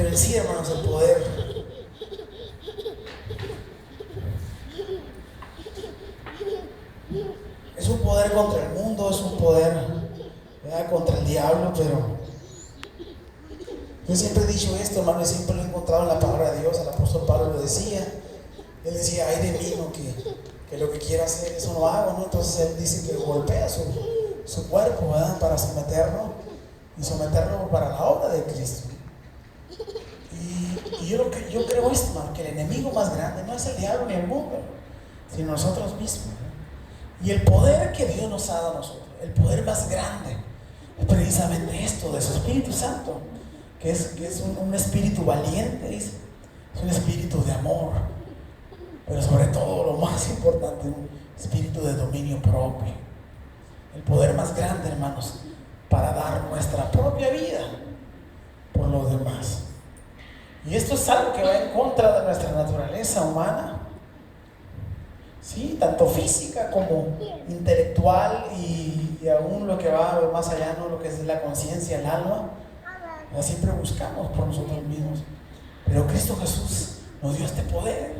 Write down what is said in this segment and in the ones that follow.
en sí, hermanos, el poder es un poder contra el mundo, es un poder, ¿verdad?, contra el diablo. Pero yo siempre he dicho esto, hermano, y siempre lo he encontrado en la palabra de Dios. El apóstol Pablo lo decía. Él decía: ay de mí, ¿no?, que lo que quiero hacer, eso no hago, ¿no? Entonces él dice que golpea su cuerpo, ¿verdad?, para someterlo, y someterlo para la obra de Cristo. Y yo creo esto, hermano, que el enemigo más grande no es el diablo ni el mundo, sino nosotros mismos, ¿no? Y el poder que Dios nos ha dado a nosotros, el poder más grande, es precisamente esto de su Espíritu Santo, que es un espíritu valiente, dice. Es un espíritu de amor, pero sobre todo, lo más importante, un espíritu de dominio propio. El poder más grande, hermanos, para dar nuestra propia vida por los demás. Y esto es algo que va en contra de nuestra naturaleza humana, ¿sí? Tanto física como intelectual, y aún lo que va más allá, ¿no?, lo que es la conciencia, el alma. Siempre buscamos por nosotros mismos, pero Cristo Jesús nos dio este poder,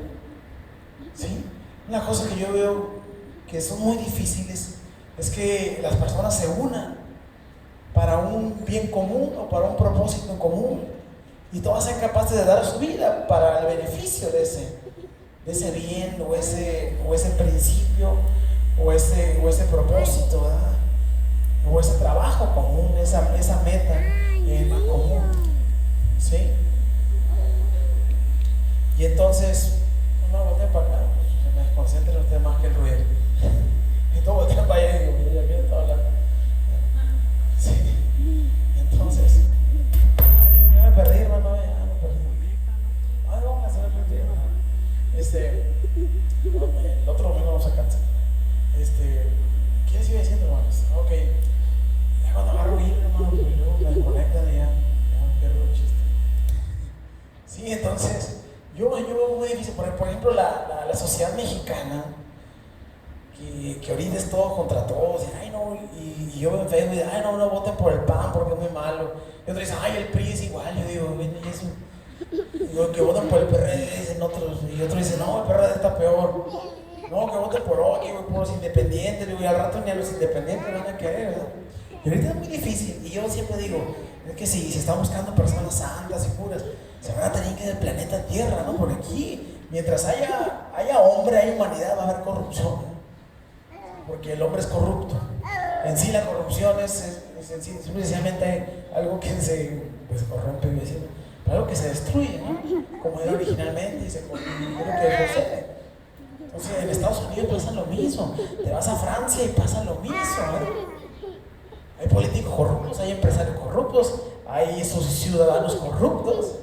¿sí? Una cosa que yo veo que son muy difíciles es que las personas se unan para un bien común o para un propósito en común, y todas sean capaces de dar su vida para el beneficio de ese bien o ese principio o ese propósito, ¿verdad?, o ese trabajo común, esa meta en común, ¿sí? Y entonces, no volteen para acá, se me concentren ustedes más que el ruido. Y todo volteen para allá y digo: mira, ya está hablando. Sí. Entonces, ya me perdí, hermano, ya me perdí. Ay, vamos a hacer el partido. El otro domingo vamos a cantar. ¿Qué les iba diciendo, hermanos? Ok. Ya cuando agarro hilo, hermano, pues luego me desconectan y ya pierdo el chiste. Sí, entonces, yo veo muy difícil. Por ejemplo, la sociedad mexicana, que ahorita es todo contra todos, y yo veo en Facebook y digo: ay, no voten por el PAN porque es muy malo. Y otro dice: ay, el PRI es igual. Yo digo: bueno, y eso. Digo, que voten por el PRD, dicen otros. Y otro dice: no, el PRD está peor. No, que voten por otro, por los independientes. Digo: y al rato ni a los independientes van a querer, ¿verdad? Y ahorita es muy difícil. Y yo siempre digo: es que si se están buscando personas santas y puras, se van a tener que ir del planeta Tierra, ¿no? Por aquí, mientras haya hombre, hay humanidad, va a haber corrupción, ¿no? Porque el hombre es corrupto. En sí la corrupción es sencillamente algo que se corrompe, pero algo que se destruye, ¿no?, como era originalmente, y es lo que sucede. Entonces en Estados Unidos pasa lo mismo. Te vas a Francia y pasa lo mismo, ¿no? Hay políticos corruptos, hay empresarios corruptos, hay esos ciudadanos corruptos.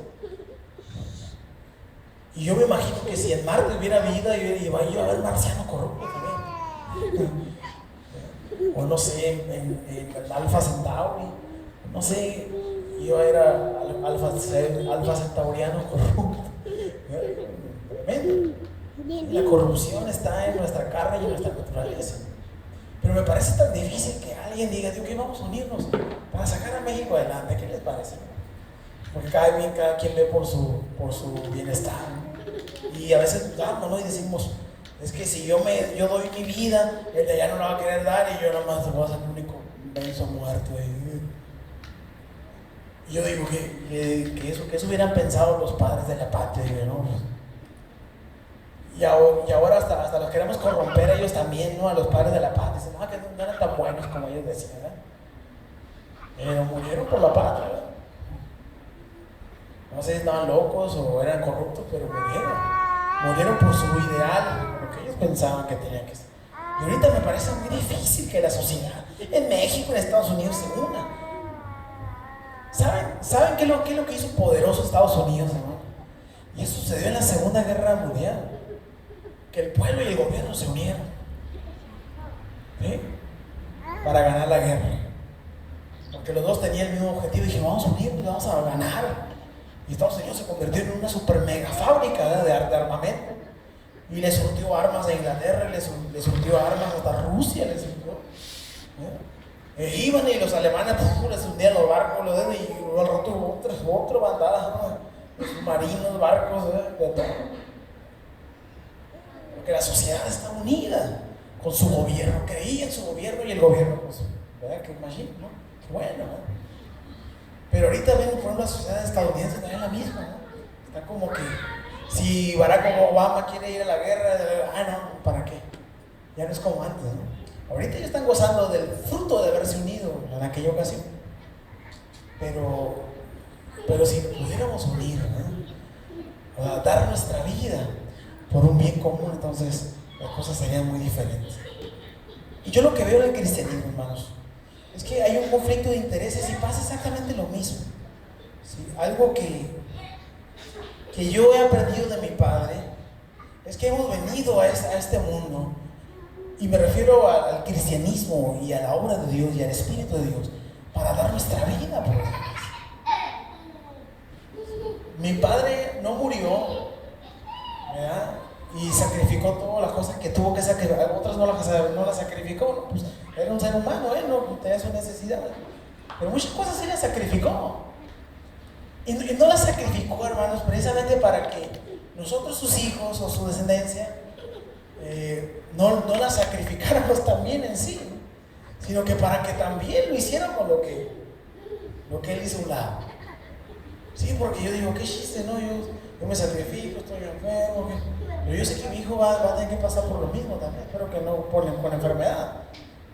Y yo me imagino que si en Marte hubiera vida, iba a haber marcianos corruptos también. O no sé, en Alfa Centauri, no sé, yo era Alfa Centauriano corrupto. Tremendo. La corrupción está en nuestra carne y en nuestra naturaleza. Pero me parece tan difícil que alguien diga: Dios, que vamos a unirnos para sacar a México adelante. ¿Qué les parece? Porque cada quien ve por su bienestar. Y a veces dudamos, ¿no? Y decimos: es que si yo doy mi vida, el de allá no la va a querer dar, y yo nomás voy a ser el único menso muerto. Y yo digo que eso hubieran pensado los padres de la patria, ¿no? Y ahora hasta los queremos corromper a ellos también, ¿no? A los padres de la patria. Dicen: que no eran tan buenos como ellos decían, ¿verdad? Pero murieron por la patria, ¿verdad? No sé si estaban locos o eran corruptos, pero murieron por su ideal, lo que ellos pensaban que tenían que ser. Y ahorita me parece muy difícil que la sociedad en México, en Estados Unidos, se una. ¿Saben qué es lo que hizo poderoso Estados Unidos, hermano? Y eso sucedió en la Segunda Guerra Mundial, que el pueblo y el gobierno se unieron, ¿sí?, para ganar la guerra, porque los dos tenían el mismo objetivo. Y dijeron: vamos a unirnos, vamos a ganar. Y Estados Unidos se convirtió en una super mega fábrica, ¿verdad?, de armamento, y le surtió armas a Inglaterra, le surtió armas hasta Rusia, le surtió, iban, y los alemanes les hundían los barcos, y al rato hubo otra bandada, ¿no?, los submarinos, barcos, de todo. Porque la sociedad está unida con su gobierno, creía en su gobierno y el gobierno, pues, ¿verdad? Que imagino, ¿no? Qué bueno, ¿no? Pero ahorita ven, por ejemplo, la sociedad estadounidense también es la misma, ¿no? Está como que si Barack Obama quiere ir a la guerra, no, ¿para qué? Ya no es como antes, ¿no? Ahorita ya están gozando del fruto de haberse unido en aquella ocasión. Pero si pudiéramos unir, ¿no? O sea, dar nuestra vida por un bien común, entonces las cosas serían muy diferentes. Y yo lo que veo en el cristianismo, hermanos, es que hay un conflicto de intereses y pasa exactamente lo mismo. ¿Sí? Algo que yo he aprendido de mi padre es que hemos venido a este mundo, y me refiero al cristianismo y a la obra de Dios y al Espíritu de Dios, para dar nuestra vida por los demás. Mi padre no murió, ¿verdad? Y sacrificó todas las cosas que tuvo que sacrificar. Otras no las sacrificó, ¿no? Pues era un ser humano, él no tenía su necesidad. Pero muchas cosas sí las sacrificó. Y no las sacrificó, hermanos, precisamente para que nosotros, sus hijos o su descendencia, no las sacrificáramos también en sí, ¿no? Sino que para que también lo hiciéramos lo que él hizo a un lado. Sí, porque yo digo, qué chiste, ¿no? Yo me sacrifico, estoy enfermo, pero yo sé que mi hijo va a tener que pasar por lo mismo también, espero que no con enfermedad,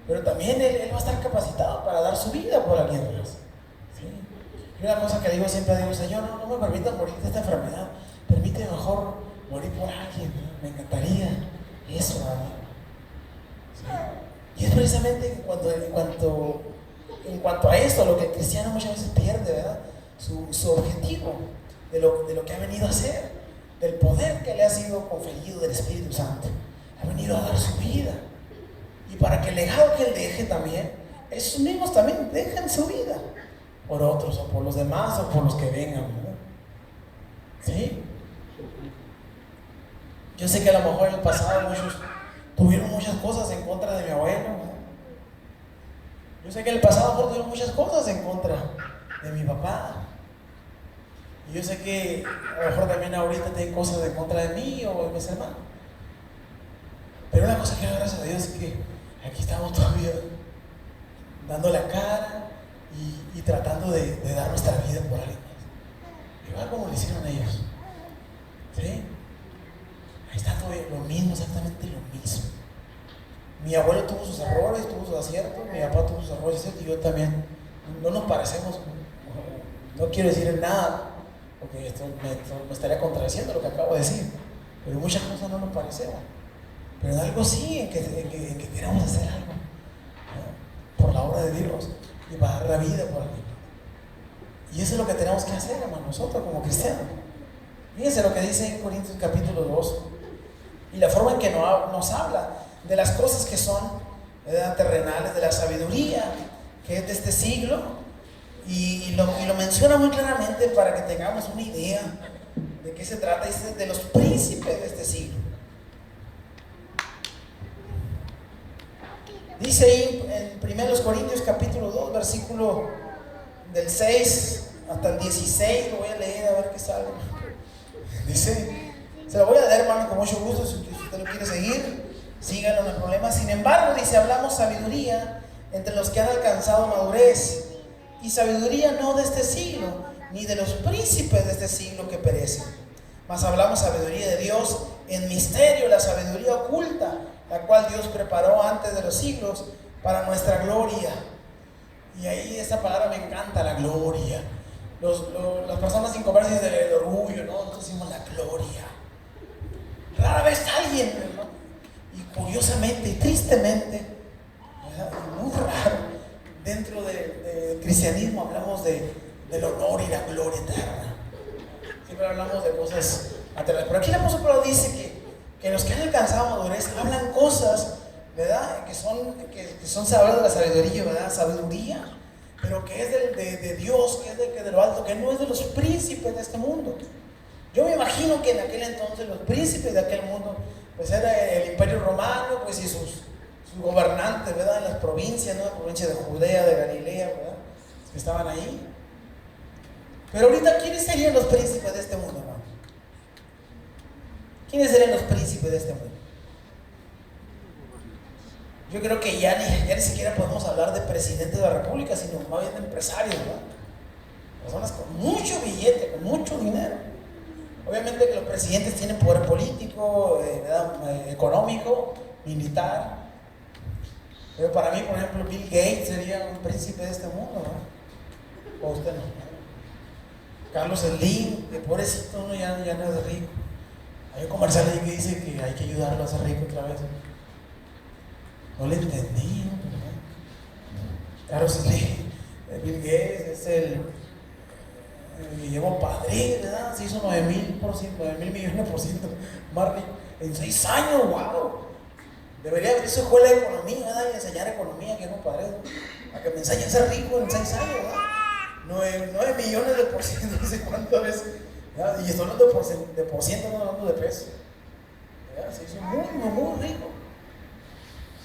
pero también él va a estar capacitado para dar su vida por alguien más. ¿Sí? Y una cosa que digo siempre, Señor, no me permitas morir de esta enfermedad, permíteme mejor morir por alguien, ¿no? Me encantaría eso, ¿no? ¿Sí? Y es precisamente en cuanto a esto, lo que el cristiano muchas veces pierde, ¿verdad? Su objetivo de lo que ha venido a hacer, del poder que le ha sido conferido del Espíritu Santo. Ha venido a dar su vida. Y para que el legado que él deje también, esos mismos también dejen su vida por otros, o por los demás, o por los que vengan, ¿verdad? ¿Sí? Yo sé que a lo mejor en el pasado muchos tuvieron muchas cosas en contra de mi abuelo, ¿verdad? Yo sé que en el pasado tuvieron muchas cosas en contra de mi papá. Y yo sé que a lo mejor también ahorita tienen cosas en contra de mí o de mis hermanos. Pero una cosa que doy gracias a Dios es que aquí estamos todavía dando la cara y tratando de dar nuestra vida por alguien más. Igual como lo hicieron ellos. ¿Sí? Ahí está todavía lo mismo, exactamente lo mismo. Mi abuelo tuvo sus errores, tuvo sus aciertos, mi papá tuvo sus errores y yo también. No nos parecemos, no quiero decir nada, porque esto me estaría contradiciendo lo que acabo de decir, pero muchas cosas no nos parecemos, pero en algo sí, en que queramos hacer algo, ¿no? Por la obra de Dios y para dar la vida por alguien. Y eso es lo que tenemos que hacer, hermano, nosotros como cristianos. Fíjense lo que dice en Corintios capítulo 2 y la forma en que nos habla de las cosas que son, ¿verdad?, terrenales, de la sabiduría que es de este siglo. Y lo menciona muy claramente para que tengamos una idea de qué se trata. Dice de los príncipes de este siglo. Dice ahí en 1 Corintios capítulo 2, versículo del 6 hasta el 16, lo voy a leer a ver qué sale. Dice, se lo voy a leer, hermano, con mucho gusto, si usted lo quiere seguir, síganlo, no hay problema. Sin embargo, dice, hablamos sabiduría entre los que han alcanzado madurez, y sabiduría no de este siglo, ni de los príncipes de este siglo que perecen, mas hablamos sabiduría de Dios en misterio, la sabiduría oculta, la cual Dios preparó antes de los siglos para nuestra gloria. Y ahí esa palabra me encanta, la gloria. Las personas inconversas del orgullo, ¿no? Nosotros decimos la gloria. Rara vez alguien, ¿no? Y curiosamente y tristemente, ¿verdad? Muy raro, dentro del cristianismo hablamos del honor y la gloria eterna. Siempre hablamos de cosas materiales. Pero aquí el apóstol Pablo dice que los que han alcanzado madurez hablan cosas, ¿verdad?, que son hablan de la sabiduría, ¿verdad? Sabiduría, pero que es de Dios, que es de lo alto, que no es de los príncipes de este mundo. Yo me imagino que en aquel entonces los príncipes de aquel mundo, pues era el imperio romano, pues y sus gobernantes, ¿verdad?, en las provincias, ¿no? La provincia de Judea, de Galilea, ¿verdad?, que estaban ahí. Pero ahorita, ¿quiénes serían los príncipes de este mundo, hermano? ¿Quiénes serían los príncipes de este mundo? Yo creo que ya ni siquiera podemos hablar de presidentes de la república, sino más bien de empresarios, ¿no? Personas con mucho billete, con mucho dinero. Obviamente que los presidentes tienen poder político, económico, militar. Pero para mí, por ejemplo, Bill Gates sería un príncipe de este mundo, ¿no? O usted no. Carlos Slim, que pobrecito, ¿no? ya no es rico. Hay un comercial ahí que dice que hay que ayudarlo a ser rico otra vez. No le entendí, ¿no? Carlos Slim, Bill Gates es el Guillermo Padrín, ¿verdad? Se hizo 9,000 millones por ciento más rico en 6 años. ¡Wow! Debería abrir su escuela de economía, ¿verdad? Y enseñar economía, que no Padrín, a que me enseñe a ser rico en 6 años, ¿verdad? 9 millones de por ciento, no sé cuántas veces, ¿verdad? Y estoy hablando de por ciento, no hablando de peso, ¿verdad? Se hizo muy rico.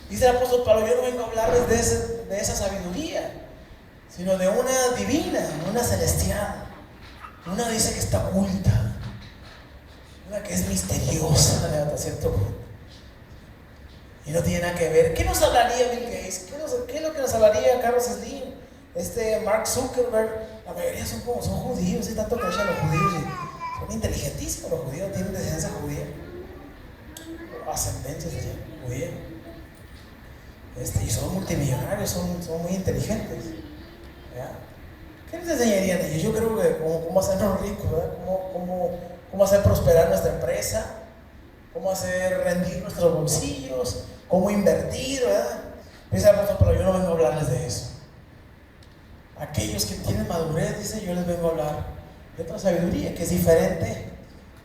Dice el apóstol Pablo: yo no vengo a hablarles de esa sabiduría, sino de una divina, una celestial. Una dice que está oculta, una que es misteriosa, hasta cierto punto. Y no tiene nada que ver. ¿Qué nos hablaría Bill Gates? ¿Qué es lo que nos hablaría Carlos Slim? Mark Zuckerberg? La mayoría son judíos, y tanto que echan los judíos. Y son inteligentísimos los judíos, tienen descendencia judía. Ascendencia judía. Y son multimillonarios, son muy inteligentes. ¿Ya? ¿Qué les enseñarían ellos? Yo creo que cómo hacernos ricos, ¿verdad? Cómo hacer prosperar nuestra empresa, cómo hacer rendir nuestros bolsillos, cómo invertir, ¿verdad? Pero yo no vengo a hablarles de eso. Aquellos que tienen madurez, dice, yo les vengo a hablar de otra sabiduría que es diferente,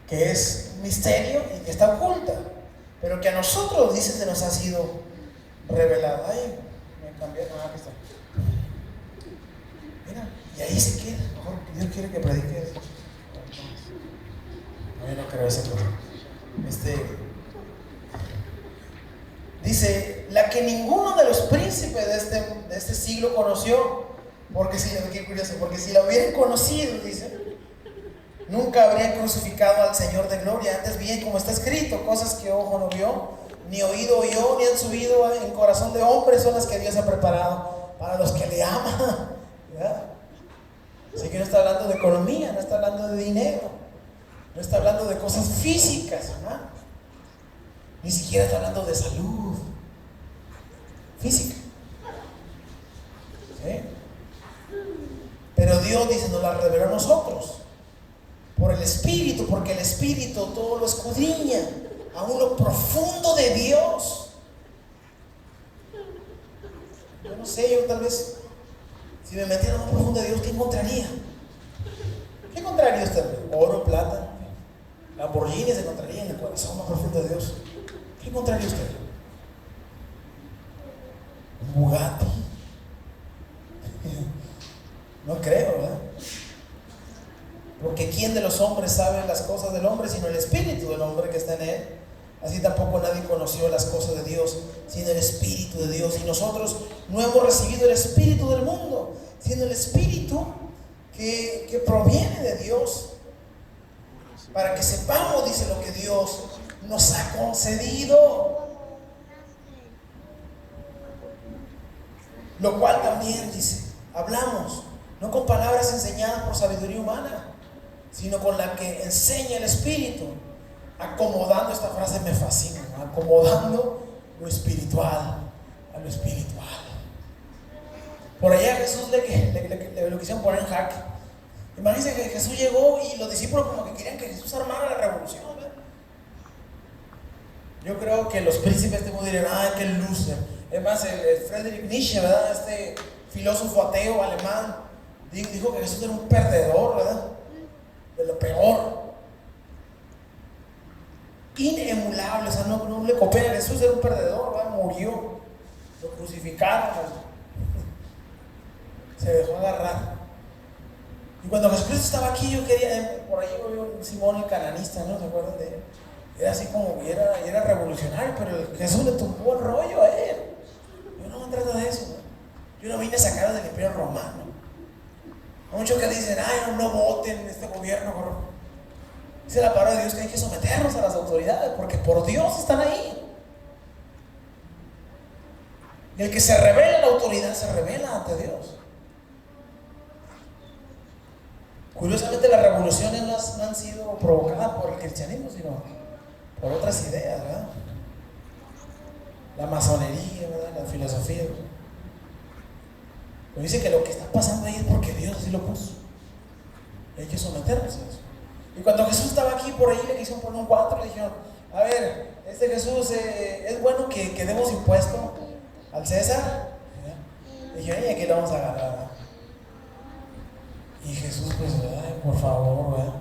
que es misterio y que está oculta, pero que a nosotros, dice, se nos ha sido revelada. Ay, me cambié, aquí está. Mira, y ahí se queda. Mejor Dios quiere que predique eso. No, yo no creo esa cosa. Dice, la que ninguno de los príncipes de este siglo conoció, porque qué curioso, porque si la hubieran conocido, dice, nunca habrían crucificado al Señor de gloria. Antes bien, como está escrito, cosas que ojo no vio, ni oído oyó, ni han subido en corazón de hombre, son las que Dios ha preparado para los que le aman. ¿Verdad? Así que no está hablando de economía, no está hablando de dinero, no está hablando de cosas físicas, ¿verdad? Ni siquiera está hablando de salud física. ¿Sí? Pero Dios, dice, nos la reveló a nosotros por el Espíritu, porque el Espíritu todo lo escudriña, aún lo profundo de Dios. Yo no sé, yo tal vez, si me metiera en lo profundo de Dios, ¿qué encontraría? ¿Qué encontraría usted? Oro, plata, Lamborghini se encontraría en el corazón más profundo de Dios. ¿Qué encontraría usted? Un Bugatti. No creo, ¿verdad? Porque ¿quién de los hombres sabe las cosas del hombre sino el Espíritu del hombre que está en él? Así tampoco nadie conoció las cosas de Dios sino el Espíritu de Dios. Y nosotros no hemos recibido el Espíritu del mundo, sino el Espíritu que proviene de Dios, para que sepamos, dice, lo que Dios nos ha concedido, lo cual también, dice, hablamos, no con palabras enseñadas por sabiduría humana, sino con la que enseña el Espíritu, acomodando, esta frase me fascina, ¿no? Acomodando lo espiritual a lo espiritual. Por allá Jesús lo quisieron poner en jaque. Imagínense que Jesús llegó y los discípulos como que querían que Jesús armara la revolución, ¿verdad? Yo creo que los príncipes de este mundo dirían, ¡ay, qué loser! Es más, el Friedrich Nietzsche, ¿verdad? Este filósofo ateo alemán, dijo que Jesús era un perdedor, ¿verdad? De lo peor. Inemulable, o sea, no le coopera. Jesús era un perdedor, ¿verdad? Murió, lo crucificaron, ¿verdad? Se dejó agarrar. Y cuando Jesucristo estaba aquí, yo quería, por ahí veo Simón el cananista, ¿no? ¿Se acuerdan de él? Era así como, era revolucionario, pero Jesús le tumbó el rollo a él. Yo no me trato de eso, ¿no? Yo no vine a sacar del imperio romano. Muchos que dicen, ay, no voten en este gobierno corrupto. Dice la palabra de Dios que hay que someternos a las autoridades, porque por Dios están ahí. Y el que se revela a la autoridad se revela ante Dios. Curiosamente, las revoluciones no han sido provocadas por el cristianismo, sino por otras ideas, ¿verdad? La masonería, ¿verdad? La filosofía. Pero dice que lo que está pasando ahí es porque Dios así lo puso. Y hay que someternos a eso. Y cuando Jesús estaba aquí, por ahí le quisieron poner un 4, le dijeron, a ver, Jesús, ¿es bueno que demos impuesto al César? Le dijeron, ¿y aquí lo vamos a agarrar? Y Jesús, pues, ay, por favor, ¿verdad?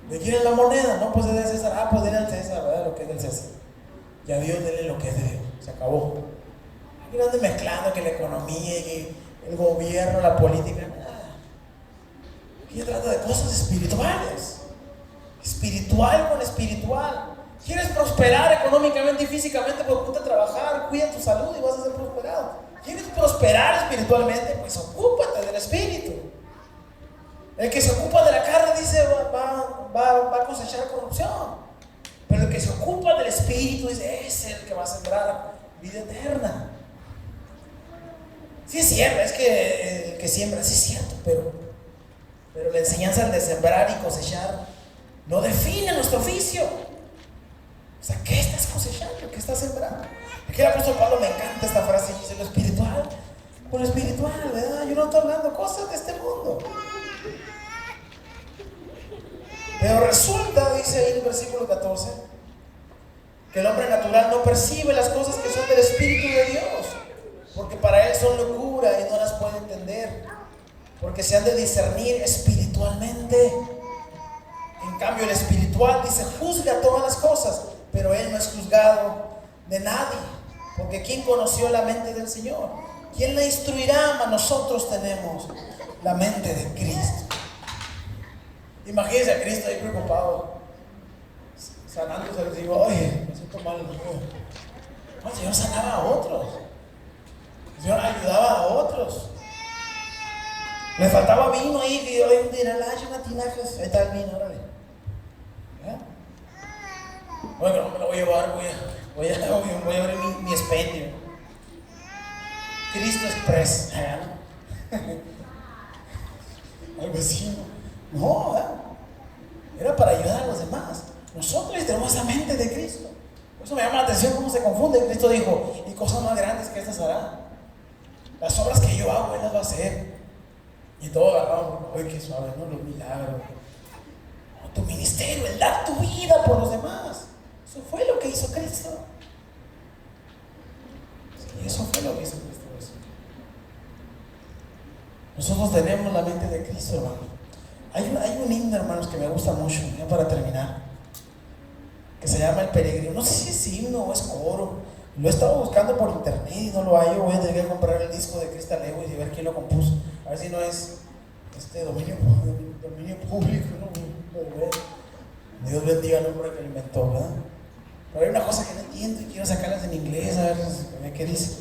¿De quién es la moneda? No, pues es de César. Ah, pues denle al César, ¿verdad? Lo que es del César. Y a Dios denle lo que es de Dios. Se acabó. Aquí no anden mezclando que la economía y el gobierno, la política, nada. Aquí se trata de cosas espirituales. Espiritual con espiritual. ¿Quieres prosperar económicamente y físicamente? Pues ponte a trabajar, cuida tu salud y vas a ser prosperado. ¿Quieres prosperar espiritualmente? Pues ocúpate del espíritu. El que se ocupa de la carne dice va a cosechar corrupción. Pero el que se ocupa del espíritu dice es el que va a sembrar vida eterna. Sí es cierto, es que el que siembra, sí es cierto, pero la enseñanza de sembrar y cosechar no define nuestro oficio. O sea, ¿qué estás cosechando? ¿Qué estás sembrando? Aquí el apóstol Pablo, me encanta esta frase, dice lo espiritual, por lo espiritual, ¿verdad? Yo no estoy hablando cosas de este mundo. Pero resulta, dice ahí en el versículo 14, que el hombre natural no percibe las cosas que son del Espíritu de Dios, porque para él son locura y no las puede entender, porque se han de discernir espiritualmente. En cambio, el espiritual dice, juzga todas las cosas, pero él no es juzgado de nadie, porque ¿quién conoció la mente del Señor? ¿Quién la instruirá? Mas nosotros tenemos la mente de Cristo. Imagínense a Cristo ahí preocupado, sanándose, les digo, oye, me siento mal. No, el Señor sanaba a otros, el Señor ayudaba a otros. Le faltaba vino ahí, y yo un dinero, una tinaja, ahí está el vino, órale. Bueno, no me lo voy a llevar, voy a abrir mi expendio. Cristo Express, algo así, no, era para ayudar a los demás. Nosotros tenemos esa mente de Cristo. Por eso me llama la atención cómo se confunde. Cristo dijo, y cosas más grandes que estas hará. Las obras que yo hago, Él las va a hacer. Y todo agarramos, ¡ay, qué suave! ¿No? Los milagros. No, tu ministerio, el dar tu vida por los demás. Eso fue lo que hizo Cristo. Sí, eso fue lo que hizo Cristo. Nosotros tenemos la mente de Cristo, hermano. Hay un himno, hermanos, que me gusta mucho, ya para terminar, que se llama El Peregrino. No sé si es himno o es coro. Lo he estado buscando por internet y no lo hallo. Voy a tener que comprar el disco de Crystal Lewis y ver quién lo compuso. A ver si no es dominio público, ¿no? Dios bendiga al hombre que lo inventó, ¿verdad? Pero hay una cosa que no entiendo y quiero sacarlas en inglés, a ver qué dice.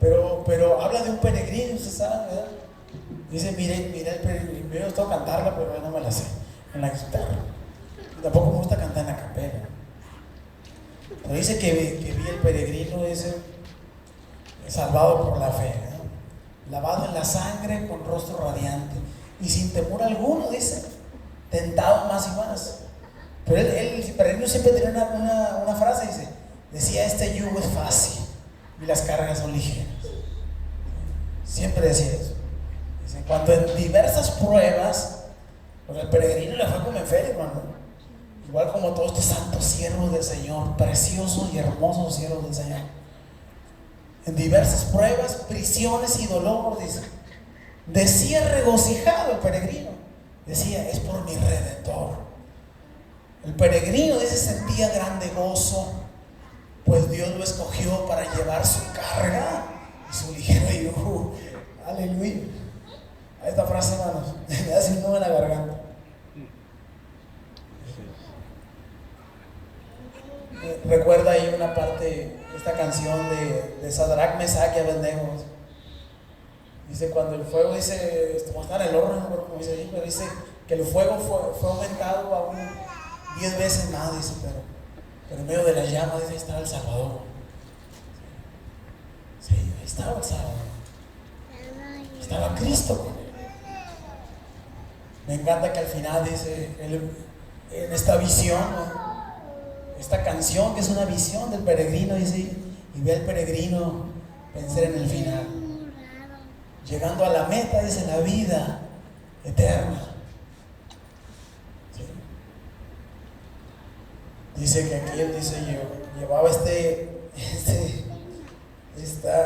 Pero habla de un peregrino, usted sabe, ¿verdad? Dice, mire el peregrino. Yo tengo que cantarla, pero no me la sé en la guitarra. Tampoco me gusta cantar en la capela. Pero dice que vi el peregrino, dice, salvado por la fe, ¿no? Lavado en la sangre, con rostro radiante y sin temor alguno, dice, tentado más y más. Pero el peregrino siempre tenía una frase, decía, este yugo es fácil y las cargas son ligeras. Siempre decía eso. Dice, cuando en diversas pruebas, pues el peregrino le fue como en feria, hermano. Igual como todos estos santos siervos del Señor, preciosos y hermosos siervos del Señor. En diversas pruebas, prisiones y dolor, dice. Decía regocijado el peregrino. Decía, es por mi Redentor. El peregrino, dice, sentía grande gozo, pues Dios lo escogió para llevar su carga y su ligero yugo. Aleluya. A esta frase, hermanos, me hace un nudo en la garganta. Recuerda ahí una parte, esta canción de Sadrach, Mesach y Abednego. Dice, cuando el fuego, dice, como está en el horno, no como dice ahí, pero dice que el fuego fue aumentado aún 10 veces más, dice, pero en medio de las llamas, dice, ahí estaba el Salvador. Sí, ahí estaba el Salvador. Estaba Cristo con él. Me encanta que al final dice, en esta visión, esta canción que es una visión del peregrino, dice, y ve al peregrino vencer en el final, llegando a la meta, dice, la vida eterna. ¿Sí? Dice que aquí él dice, yo llevaba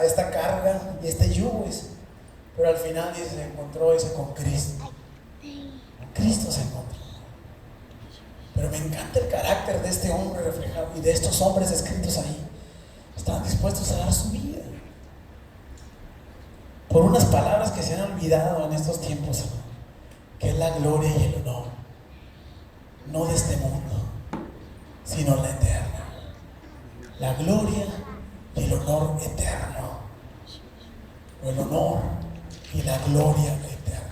esta carga y este yugo, pero al final dice, se encontró, dice, con Cristo. Con Cristo se encontró. Pero me encanta el carácter de este hombre reflejado y de estos hombres escritos ahí. Estaban dispuestos a dar su vida por unas palabras que se han olvidado en estos tiempos, que es la gloria y el honor, no de este mundo, sino la eterna. La gloria y el honor eterno, o el honor y la gloria eterna.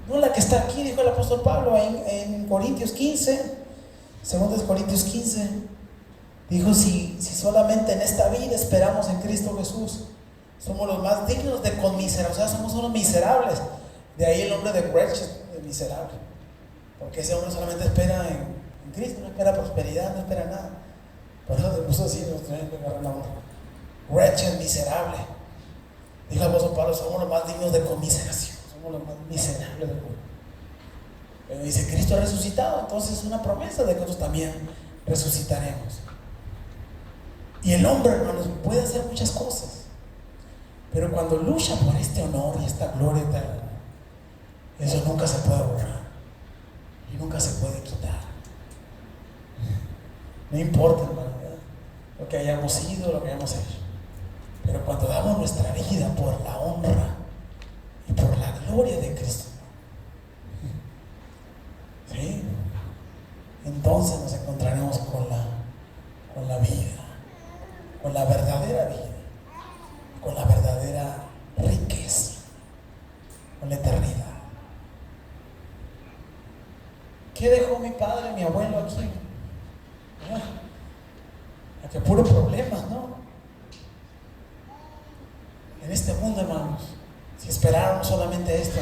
No la que está aquí, dijo el apóstol Pablo en Corintios 15, 2 Corintios 15, dijo, si solamente en esta vida esperamos en Cristo Jesús, somos los más dignos de conmiserar, o sea, somos unos miserables. De ahí el nombre de wretched, de miserable, porque ese hombre solamente espera en Cristo, no espera prosperidad, no espera nada. Por eso se puso así, nos tienen que agarrar la onda. Wretched, miserable. Dijo el apóstol Pablo, somos los más dignos de conmiseración, somos los más miserables del mundo. Pero dice, Cristo ha resucitado, entonces es una promesa de que nosotros también resucitaremos. Y el hombre, hermanos, puede hacer muchas cosas, pero cuando lucha por este honor y esta gloria eterna, eso nunca se puede borrar y nunca se puede quitar. No importa, hermano, ¿verdad? Lo que hayamos sido, lo que hayamos hecho, pero cuando damos nuestra vida por la honra y por la gloria de Cristo, ¿sí? Entonces nos encontraremos con la vida, con la verdadera vida, con la verdadera riqueza, con la eternidad. ¿Qué dejó mi padre, mi abuelo aquí? A que puro problemas, ¿no? En este mundo, hermanos, si esperáramos solamente esto,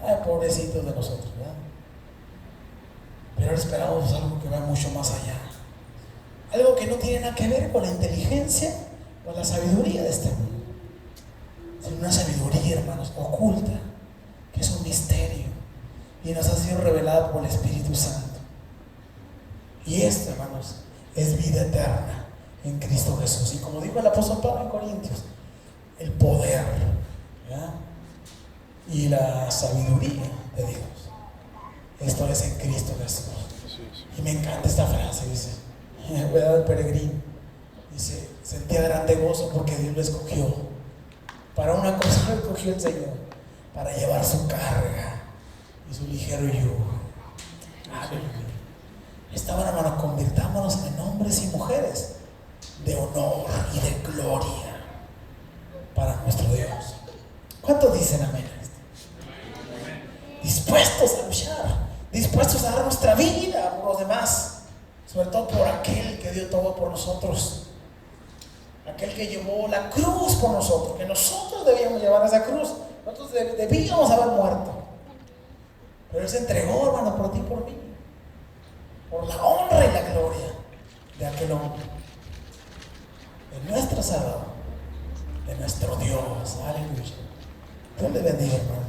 ay, pobrecitos de nosotros, ¿verdad? Pero ahora esperamos algo que va mucho más allá, algo que no tiene nada que ver con la inteligencia o la sabiduría de este mundo, sino una sabiduría, hermanos, oculta, que es un misterio y nos ha sido revelada por el Espíritu Santo. Y esto, hermanos, es vida eterna en Cristo Jesús. Y como dijo el apóstol Pablo en Corintios, el poder, ¿verdad? Y la sabiduría de Dios, esto es en Cristo Jesús. Y me encanta esta frase, dice, ¿verdad? El peregrino dice, sentía grande gozo porque Dios lo escogió. Para una cosa lo escogió el Señor, para llevar su carga y su ligero yugo. Aleluya. Estaban, hermanos, convirtámonos en hombres y mujeres de honor y de gloria para nuestro Dios. ¿Cuántos dicen amén a esto? Dispuestos a luchar, dispuestos a dar nuestra vida por los demás, sobre todo por aquel que dio todo por nosotros, aquel que llevó la cruz por nosotros, que nosotros debíamos llevar esa cruz, nosotros debíamos haber muerto, pero Él se entregó, hermano, por ti y por mí, por la honra y la gloria de aquel hombre, de nuestro Salvador, de nuestro Dios. Aleluya. Dios le bendiga, hermanos.